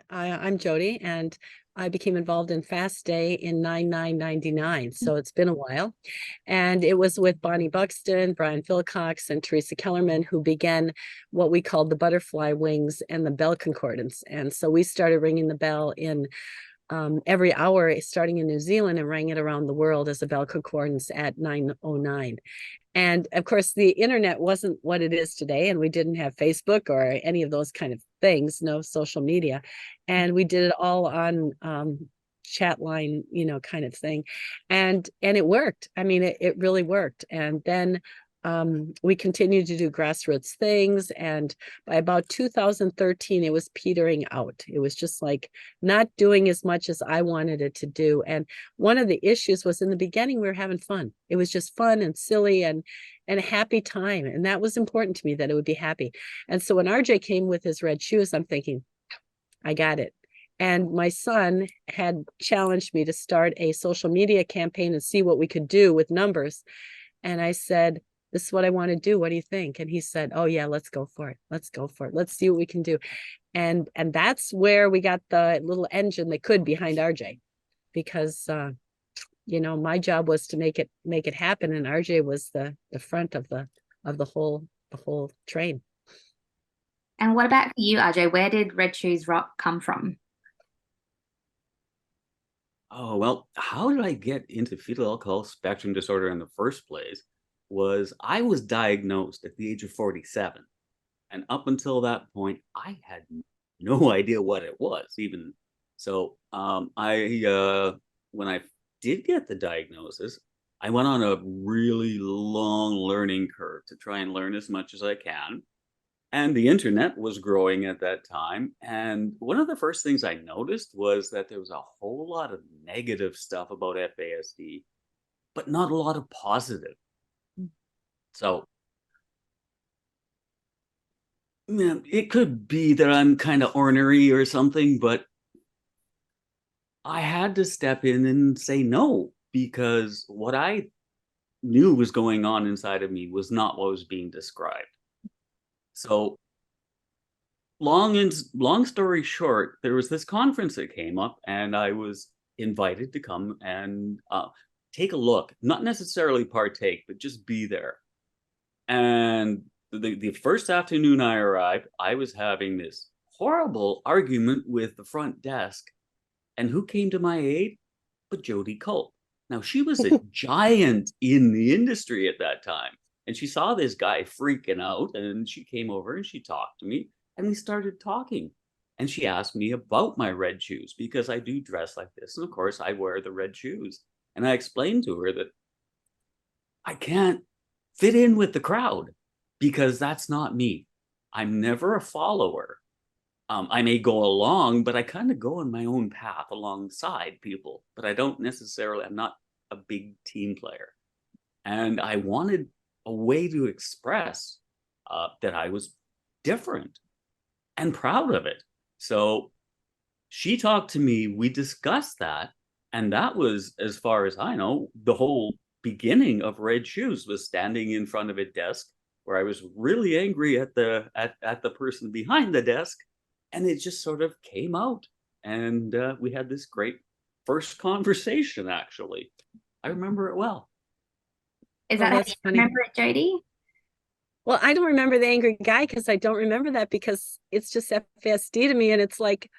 I'm Jodee, and I became involved in Fast Day in 99 so it's been a while. And it was with Bonnie Buxton, Brian Philcox, and Teresa Kellerman, who began what we called the butterfly wings and the bell concordance. And so we started ringing the bell in every hour, starting in New Zealand, and rang it around the world as a bell concordance at 9:09. And of course, the internet wasn't what it is today, and we didn't have Facebook or any of those kind of things, no social media. And we did it all on chat line, kind of thing. And it worked. I mean, it really worked. And then we continued to do grassroots things. And by about 2013, it was petering out. It was just like not doing as much as I wanted it to do. And one of the issues was in the beginning, we were having fun. It was just fun and silly and a happy time. And that was important to me, that it would be happy. And so when RJ came with his red shoes, I'm thinking, I got it. And my son had challenged me to start a social media campaign and see what we could do with numbers. And I said, this is what I want to do. What do you think? And he said, oh yeah, let's go for it. Let's go for it. Let's see what we can do. And that's where we got the little engine that could behind RJ, because my job was to make it happen, and RJ was the front of the whole train. And what about for you, RJ? Where did Red Shoes Rock come from? Oh, well, how did I get into fetal alcohol spectrum disorder in the first place? I was diagnosed at the age of 47. And up until that point, I had no idea what it was even. So when I did get the diagnosis, I went on a really long learning curve to try and learn as much as I can. And the internet was growing at that time. And one of the first things I noticed was that there was a whole lot of negative stuff about FASD, but not a lot of positive. So it could be that I'm kind of ornery or something, but I had to step in and say no, because what I knew was going on inside of me was not what was being described. So long story short, there was this conference that came up, and I was invited to come and take a look, not necessarily partake, but just be there. And the first afternoon I arrived, I was having this horrible argument with the front desk. And who came to my aid? But Jodee Kulp. Now, she was a giant in the industry at that time. And she saw this guy freaking out, and she came over and she talked to me, and we started talking. And she asked me about my red shoes, because I do dress like this. And of course, I wear the red shoes. And I explained to her that I can't fit in with the crowd, because that's not me. I'm never a follower. I may go along, but I kind of go on my own path alongside people, but I'm not a big team player. And I wanted a way to express that I was different and proud of it. So she talked to me, we discussed that, and that was, as far as I know, the whole beginning of Red Shoes, was standing in front of a desk where I was really angry at the person behind the desk, and it just sort of came out, and we had this great first conversation. Actually, I remember it well. Is that how you remember it, Jodee? Well, I don't remember the angry guy, because I don't remember that, because it's just FSD to me, and it's like,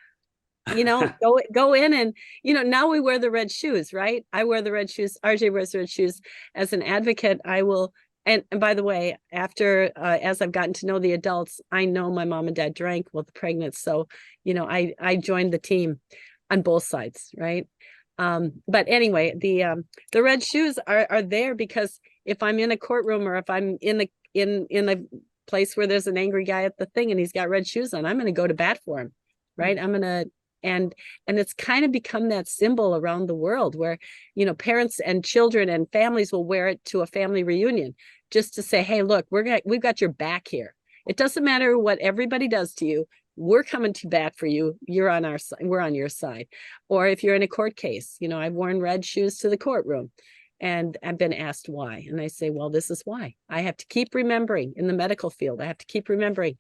go in and, now we wear the red shoes, right? I wear the red shoes. RJ wears the red shoes. As an advocate, I will. And by the way, after, as I've gotten to know the adults, I know my mom and dad drank while pregnant. So, I joined the team on both sides, right? But anyway, the red shoes are there because if I'm in a courtroom, or if I'm in a place where there's an angry guy at the thing and he's got red shoes on, I'm going to go to bat for him, right? I'm going to. And it's kind of become that symbol around the world where, parents and children and families will wear it to a family reunion, just to say, hey, look, we've got your back here. It doesn't matter what everybody does to you. We're coming to bat for you. You're on our side. We're on your side. Or if you're in a court case, I've worn red shoes to the courtroom, and I've been asked why. And I say, well, this is why. I have to keep remembering in the medical field. I have to keep remembering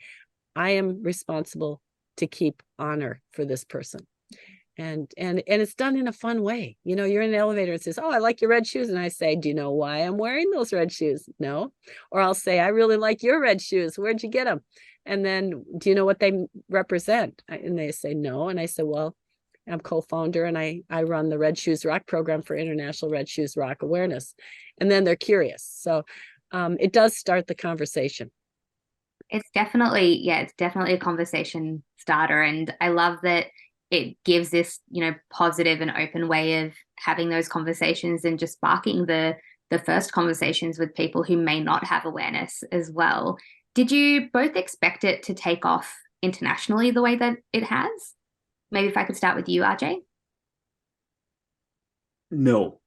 I am responsible to keep honor for this person. And it's done in a fun way. You know, you're in an elevator and says, "Oh, I like your red shoes." And I say, "Do you know why I'm wearing those red shoes?" No. Or I'll say, "I really like your red shoes. Where'd you get them?" And then, "Do you know what they represent?" And they say, "No." And I say, "Well, I'm co-founder and I run the Red Shoes Rock program for International Red Shoes Rock Awareness." And then they're curious. So it does start the conversation. It's definitely a conversation starter. And I love that it gives this, positive and open way of having those conversations and just sparking the first conversations with people who may not have awareness as well. Did you both expect it to take off internationally the way that it has? Maybe if I could start with you, RJ. No.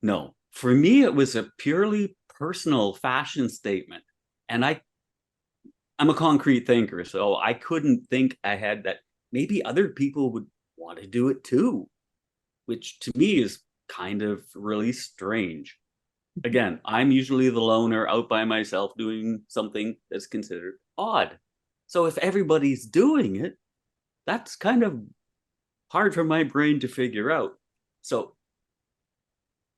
For me, it was a purely personal fashion statement. And I'm a concrete thinker, so I couldn't think ahead that maybe other people would want to do it too, which to me is kind of really strange. Again, I'm usually the loner out by myself doing something that's considered odd. So if everybody's doing it, that's kind of hard for my brain to figure out. So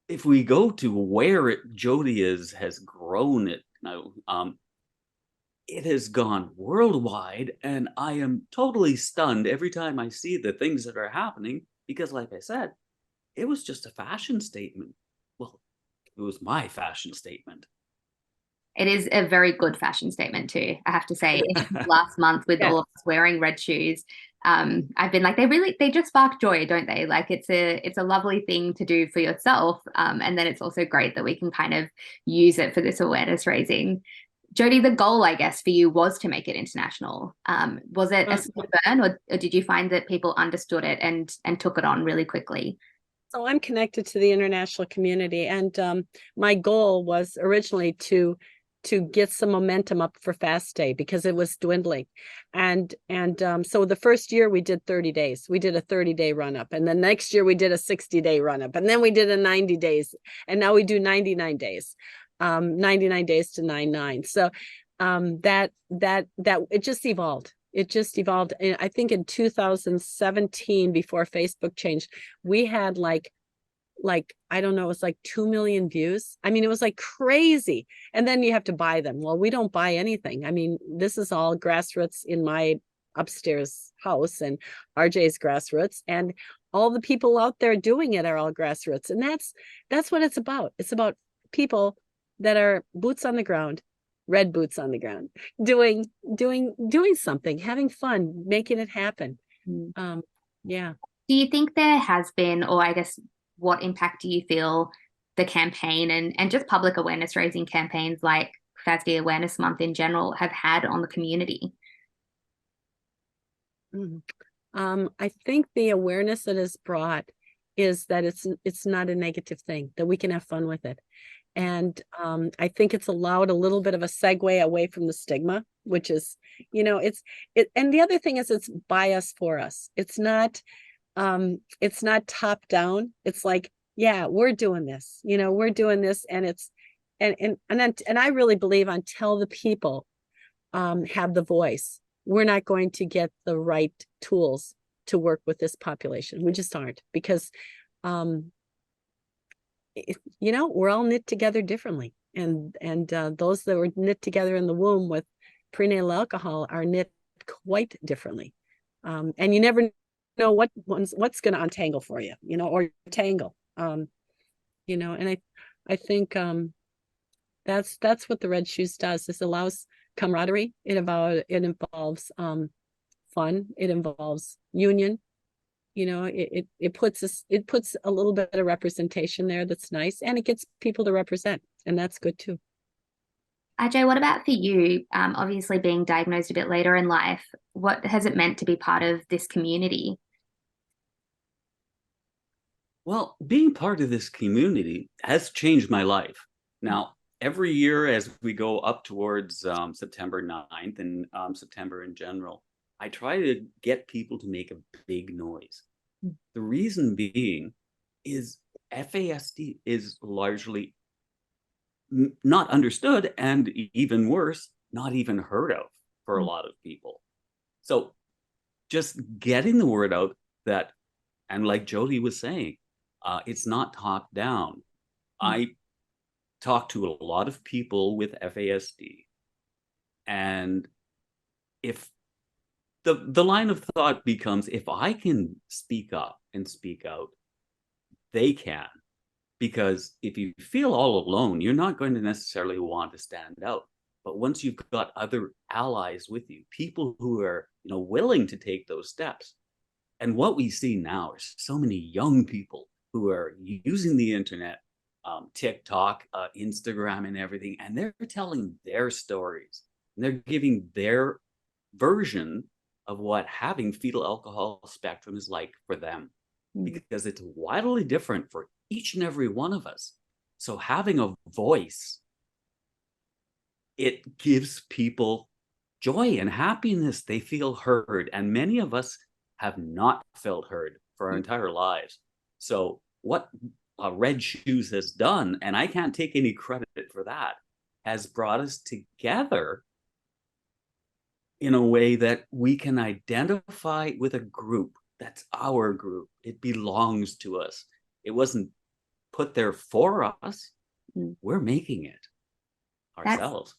if we go to where Jodee has grown it now, it has gone worldwide, and I am totally stunned every time I see the things that are happening because, like I said, it was just a fashion statement. Well, it was my fashion statement. It is a very good fashion statement too, I have to say. Last month with all of us wearing red shoes, I've been like, they just spark joy, don't they? Like it's a lovely thing to do for yourself. And then it's also great that we can kind of use it for this awareness raising. Jodee, the goal, I guess, for you was to make it international. Was it a slow burn, or did you find that people understood it and took it on really quickly? So I'm connected to the international community, and my goal was originally to get some momentum up for Fast Day because it was dwindling. And so the first year we did 30 days. We did a 30-day run up, and the next year we did a 60-day run up, and then we did a 90 days, and now we do 99 days. 99 days to 99. So that it just evolved. It just evolved. And I think in 2017, before Facebook changed, we had like I don't know, it was like 2 million views. I mean, it was like crazy. And then you have to buy them. Well, we don't buy anything. I mean, this is all grassroots in my upstairs house, and RJ's grassroots, and all the people out there doing it are all grassroots. And that's what it's about. It's about people that are boots on the ground, red boots on the ground, doing something, having fun, making it happen. Yeah. Do you think there has been, or I guess, what impact do you feel the campaign and just public awareness raising campaigns like FASD Awareness Month in general have had on the community? I think the awareness that is brought is that it's not a negative thing, that we can have fun with it. And I think it's allowed a little bit of a segue away from the stigma, which is, and the other thing is it's by us for us. It's not top down. It's like, yeah, we're doing this, we're doing this. And it's, and I really believe until the people have the voice, we're not going to get the right tools to work with this population. We just aren't, because we're all knit together differently, and those that were knit together in the womb with prenatal alcohol are knit quite differently, and you never know what's going to untangle for you, or tangle, and I think that's what the Red Shoes does. This allows camaraderie. It involves fun. It involves union. It puts a little bit of representation there that's nice, and it gets people to represent, and that's good too. Ajay, what about for you? Obviously being diagnosed a bit later in life, what has it meant to be part of this community? Well, being part of this community has changed my life. Now, every year as we go up towards September 9th and September in general, I try to get people to make a big noise. The reason being is FASD is largely not understood, and even worse, not even heard of for a lot of people. So just getting the word out that, and like Jodee was saying, it's not top down. I talk to a lot of people with FASD, and if the line of thought becomes, if I can speak up and speak out, they can. Because if you feel all alone, you're not going to necessarily want to stand out. But once you've got other allies with you, people who are, willing to take those steps. And what we see now is so many young people who are using the internet, TikTok, Instagram, and everything, and they're telling their stories. And they're giving their version of what having fetal alcohol spectrum is like for them, because it's wildly different for each and every one of us. So having a voice, it gives people joy and happiness. They feel heard. And many of us have not felt heard for our entire lives. So what Red Shoes has done, and I can't take any credit for that, has brought us together in a way that we can identify with a group. That's our group. It belongs to us. It wasn't put there for us. We're making it ourselves.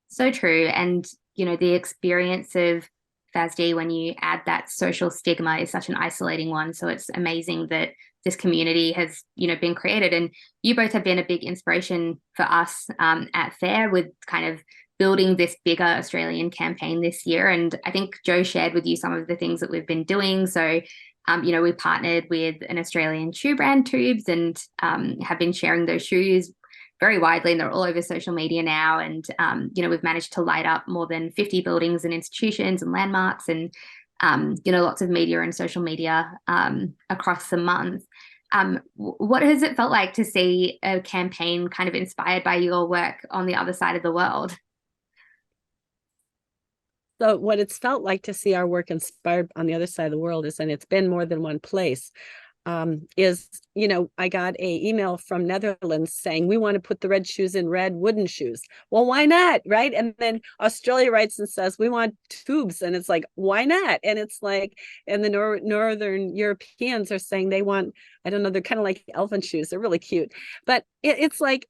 That's so true. And, the experience of FASD, when you add that social stigma, is such an isolating one. So it's amazing that this community has, been created. And you both have been a big inspiration for us at FAIR with kind of building this bigger Australian campaign this year. And I think Joe shared with you some of the things that we've been doing. So, we partnered with an Australian shoe brand, Tubes, and have been sharing those shoes very widely, and they're all over social media now. And, we've managed to light up more than 50 buildings and institutions and landmarks, and, lots of media and social media across the month. What has it felt like to see a campaign kind of inspired by your work on the other side of the world? So what it's felt like to see our work inspired on the other side of the world is, and it's been more than one place, I got a email from Netherlands saying, we want to put the red shoes in red wooden shoes. Well, why not? Right. And then Australia writes and says, we want tubes. And it's like, why not? And it's like, and the Northern Europeans are saying they want, I don't know, they're kind of like elephant shoes. They're really cute. But it's like,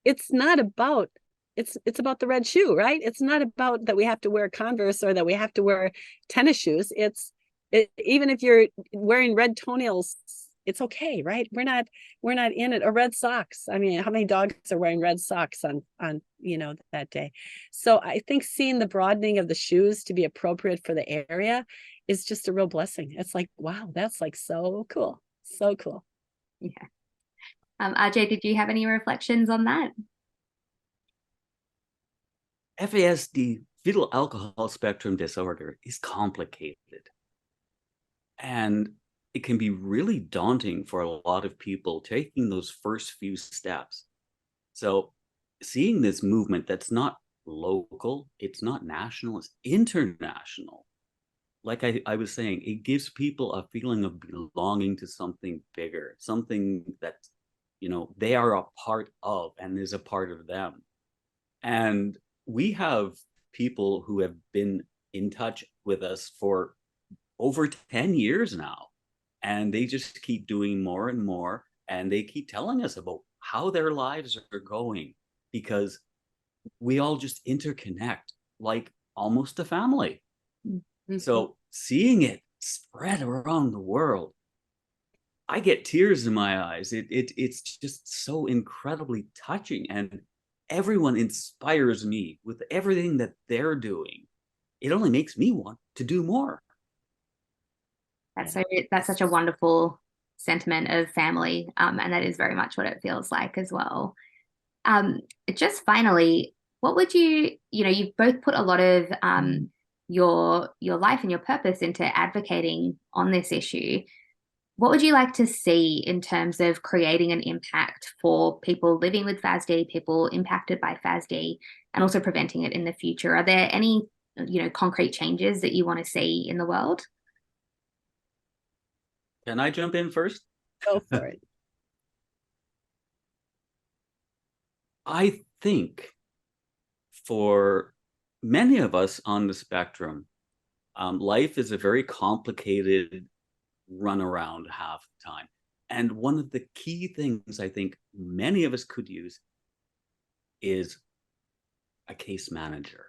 it's not about, it's about the red shoe, right? It's not about that we have to wear Converse or that we have to wear tennis shoes. Even if you're wearing red toenails, it's okay, right? We're not in it. Or red socks. I mean, how many dogs are wearing red socks on that day? So I think seeing the broadening of the shoes to be appropriate for the area is just a real blessing. It's like, wow, that's like so cool. So cool. Yeah. Ajay, did you have any reflections on that? FASD, fetal alcohol spectrum disorder, is complicated. And it can be really daunting for a lot of people taking those first few steps. So seeing this movement that's not local, it's not national, it's international. Like I was saying, it gives people a feeling of belonging to something bigger, something that, they are a part of and is a part of them. And we have people who have been in touch with us for over 10 years now, and they just keep doing more and more, and they keep telling us about how their lives are going, because we all just interconnect like almost a family. Mm-hmm. So seeing it spread around the world, I get tears in my eyes. It's just so incredibly touching, and everyone inspires me with everything that they're doing. It only makes me want to do more. That's such a wonderful sentiment of family, and that is very much what it feels like as well. Just finally, what would you've both put a lot of your life and your purpose into advocating on this issue. What would you like to see in terms of creating an impact for people living with FASD, people impacted by FASD, and also preventing it in the future? Are there any, concrete changes that you want to see in the world? Can I jump in first? Go for it. I think for many of us on the spectrum, Life is a very complicated runaround half the time. And one of the key things I think many of us could use is a case manager,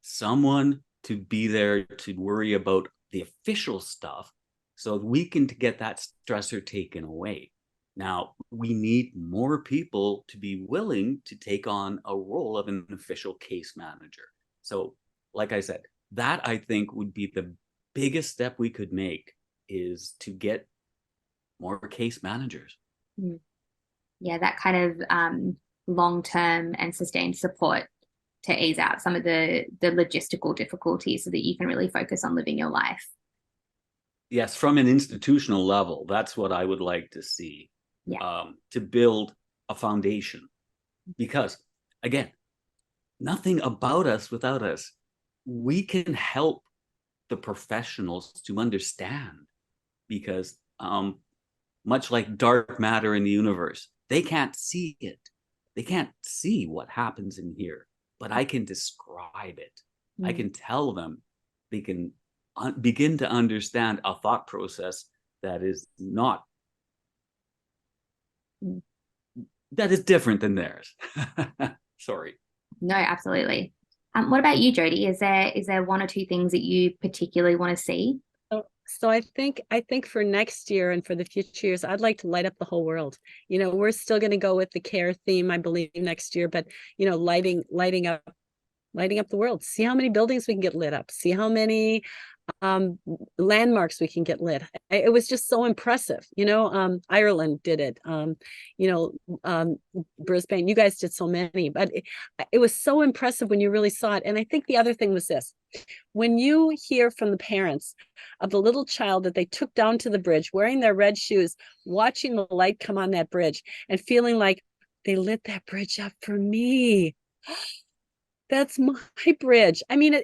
someone to be there to worry about the official stuff so we can get that stressor taken away. Now, we need more people to be willing to take on a role of an official case manager. So, like I said, that I think would be the biggest step we could make, is to get more case managers. Yeah, that kind of long-term and sustained support to ease out some of the logistical difficulties so that you can really focus on living your life. Yes, from an institutional level, that's what I would like to see. Yeah. To build a foundation. Because, again, nothing about us without us. We can help the professionals to understand, because much like dark matter in the universe, they can't see it. They can't see what happens in here, but I can describe it. I can tell them. They can begin to understand a thought process that is not, that is different than theirs. Sorry. No, absolutely. What about you, Jodee? Is there one or two things that you particularly want to see? So I think for next year and for the future years, I'd like to light up the whole world. We're still going to go with the care theme, I believe, next year, but lighting up the world. See how many buildings we can get lit up. See how many landmarks we can get lit. It was just so impressive. Ireland did it. Brisbane, you guys did so many, but it was so impressive when you really saw it. And I think the other thing was this: when you hear from the parents of the little child that they took down to the bridge wearing their red shoes, watching the light come on that bridge and feeling like they lit that bridge up for me. That's my bridge. I mean,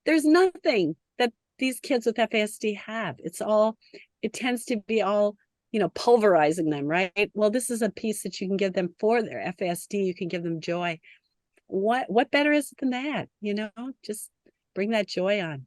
there's nothing that these kids with FASD have. It tends to be all, pulverizing them, right? Well, this is a piece that you can give them for their FASD. You can give them joy. What better is it than that? Just bring that joy on.